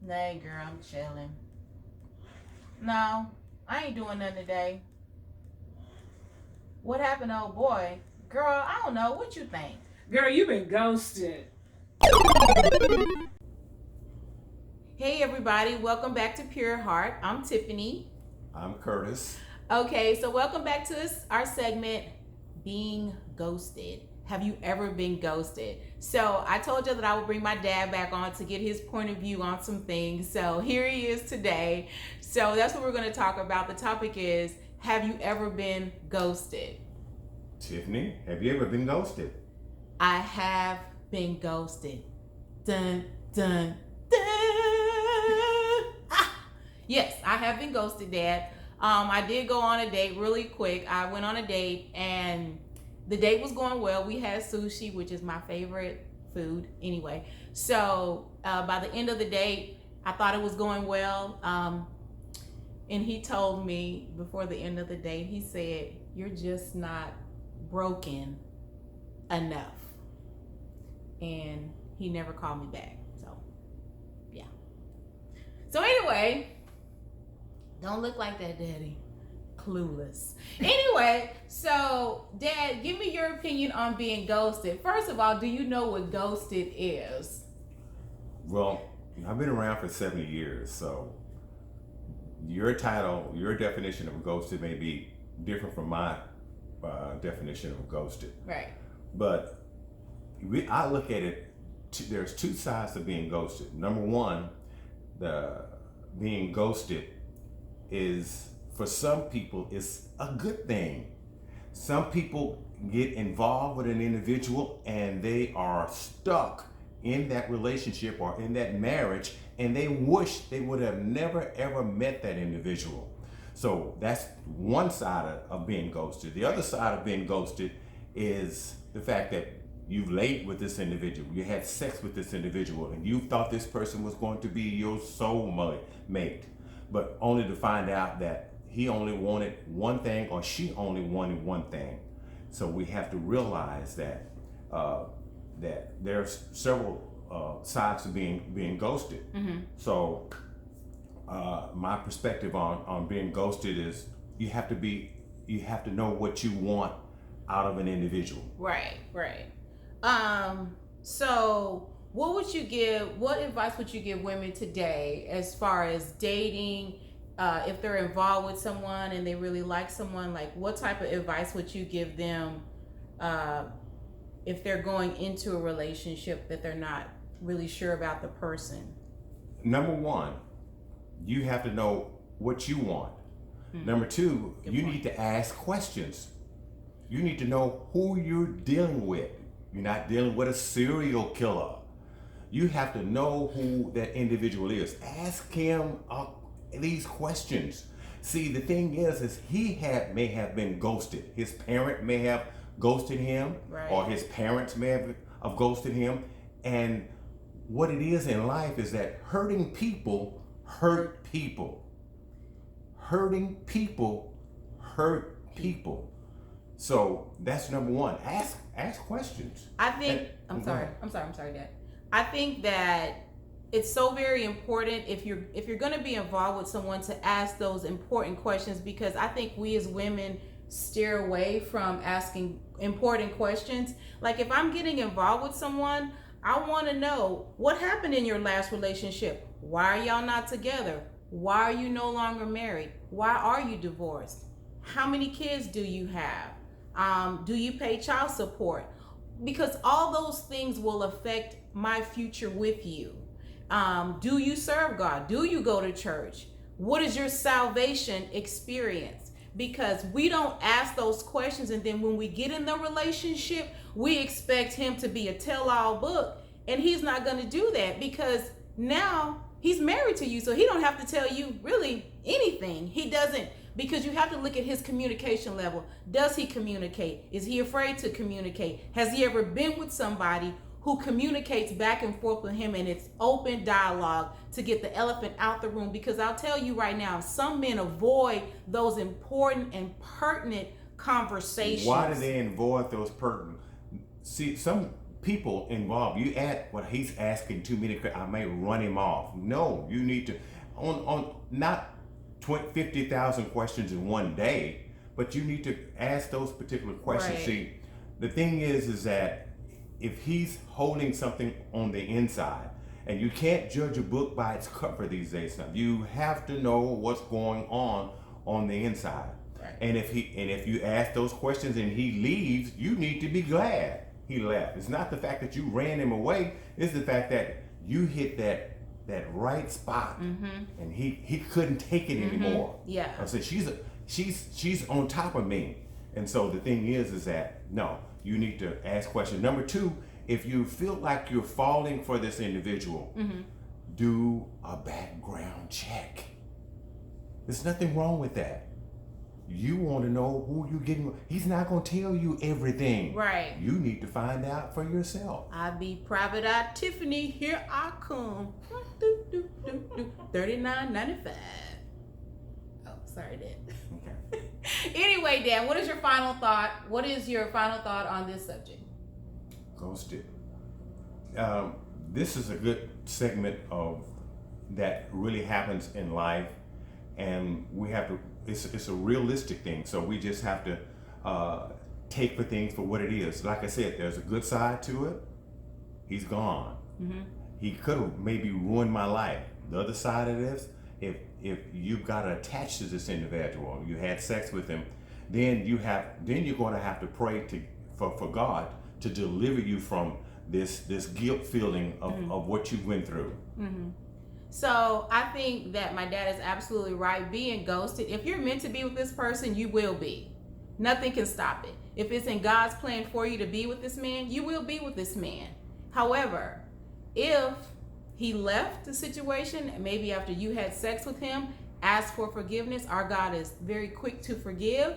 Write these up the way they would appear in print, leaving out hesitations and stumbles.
Hey girl, I'm chilling. No, I ain't doing nothing today. What happened, old boy? Girl, I don't know. What you think? Girl, you been ghosted. Hey everybody, welcome back to Pure Heart. I'm Tiffany. I'm Curtis. Okay, so welcome back to our segment, Being Ghosted. Have you ever been ghosted? So I told you that I would bring my dad back on to get his point of view on some things. So here he is today. So that's what we're going to talk about. The topic is, have you ever been ghosted? Tiffany, have you ever been ghosted? I have been ghosted. Dun, dun, dun. Ah! Yes, I have been ghosted, Dad. I did go on a date really quick. I went on a date and the date was going well. We had sushi, which is my favorite food anyway. So by the end of the date, I thought it was going well. And he told me before the end of the date, he said, "You're just not broken enough." And he never called me back. So, yeah. So anyway, don't look like that, Daddy. Clueless. Anyway, so Dad, give me your opinion on being ghosted. First of all, do you know what ghosted is? Well, I've been around for 70 years, so your title, your definition of ghosted may be different from my definition of ghosted. Right. But I look at it, there's two sides to being ghosted. Number one, the being ghosted is, for some people, it's a good thing. Some people get involved with an individual and they are stuck in that relationship or in that marriage, and they wish they would have never ever met that individual. So that's one side of being ghosted. The other side of being ghosted is the fact that you've laid with this individual, you had sex with this individual, and you thought this person was going to be your soul mate, but only to find out that he only wanted one thing or she only wanted one thing. So we have to realize that that there's several sides to being ghosted. Mm-hmm. So my perspective on being ghosted is you have to know what you want out of an individual. Right. So what advice would you give women today as far as dating? If they're involved with someone and they really like someone, like what type of advice would you give them if they're going into a relationship that they're not really sure about the person? Number one, you have to know what you want. Mm-hmm. Number two, Good you point. need to ask questions. You need to know who you're dealing with. You're not dealing with a serial killer. You have to know who that individual is. Ask him these questions. See, the thing is he may have been ghosted. His parent may have ghosted him, Right. or his parents may have ghosted him. And what it is in life is that hurting people hurt people. Hurting people hurt people. So that's number one. Ask questions. I think And- I'm sorry, Dad. I think that it's so very important if you're going to be involved with someone to ask those important questions, because I think we as women steer away from asking important questions. Like if I'm getting involved with someone, I want to know what happened in your last relationship. Why are y'all not together? Why are you no longer married? Why are you divorced? How many kids do you have? Do you pay child support? Because all those things will affect my future with you. Do you serve God? Do you go to church? What is your salvation experience? Because we don't ask those questions, and then when we get in the relationship, we expect him to be a tell-all book, and he's not going to do that, because now he's married to you, so he don't have to tell you really anything. He doesn't, because you have to look at his communication level. Does he communicate? Is he afraid to communicate? Has he ever been with somebody who communicates back and forth with him, and it's open dialogue to get the elephant out the room? Because I'll tell you right now, some men avoid those important and pertinent conversations. Why do they avoid those pertinent? See, some people involved. You add what he's asking too many. I may run him off. No, you need to on not 50,000 questions in one day, but you need to ask those particular questions. Right. See, the thing is that if he's holding something on the inside, and you can't judge a book by its cover these days. Now you have to know what's going on the inside. Right. And if you ask those questions and he leaves, you need to be glad he left. It's not the fact that you ran him away. It's the fact that you hit that right spot, and he couldn't take it anymore. Yeah. I said she's on top of me, and so the thing is that no, you need to ask questions. Number two, if you feel like you're falling for this individual, do a background check. There's nothing wrong with that. You want to know who you're getting. He's not going to tell you everything. Right. You need to find out for yourself. I be private eye Tiffany, here I come. $39.95. Oh, sorry, Dad. Okay. Anyway, Dad, what is your final thought? What is your final thought on this subject? Ghosted. This is a good segment of that really happens in life, and we have to. It's a realistic thing, so we just have to take for things for what it is. Like I said, there's a good side to it. He's gone. He could have maybe ruined my life. The other side of this, if you got attached to this individual, you had sex with him, then you're going to have to pray for God to deliver you from this guilt feeling of what you went through. So I think that my dad is absolutely right. Being ghosted, if you're meant to be with this person, you will be. Nothing can stop it. If it's in God's plan for you to be with this man, you will be with this man. However, if he left the situation, maybe after you had sex with him, ask for forgiveness. Our God is very quick to forgive.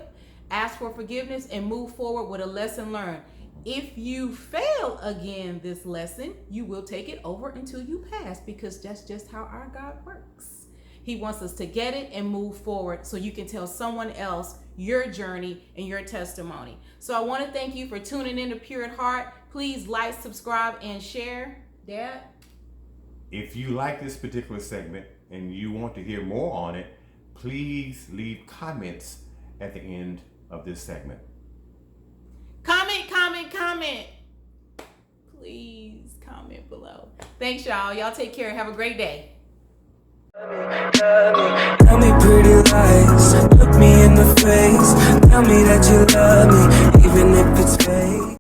Ask for forgiveness and move forward with a lesson learned. If you fail again this lesson, you will take it over until you pass, because that's just how our God works. He wants us to get it and move forward so you can tell someone else your journey and your testimony. So I want to thank you for tuning in to Pure at Heart. Please like, subscribe, and share. Dad? If you like this particular segment and you want to hear more on it, please leave comments at the end of this segment. Comment, comment, comment. Please comment below. Thanks, y'all. Y'all take care. Have a great day. Tell me pretty lies, look me in the face. Tell me that you love me, even if it's fake.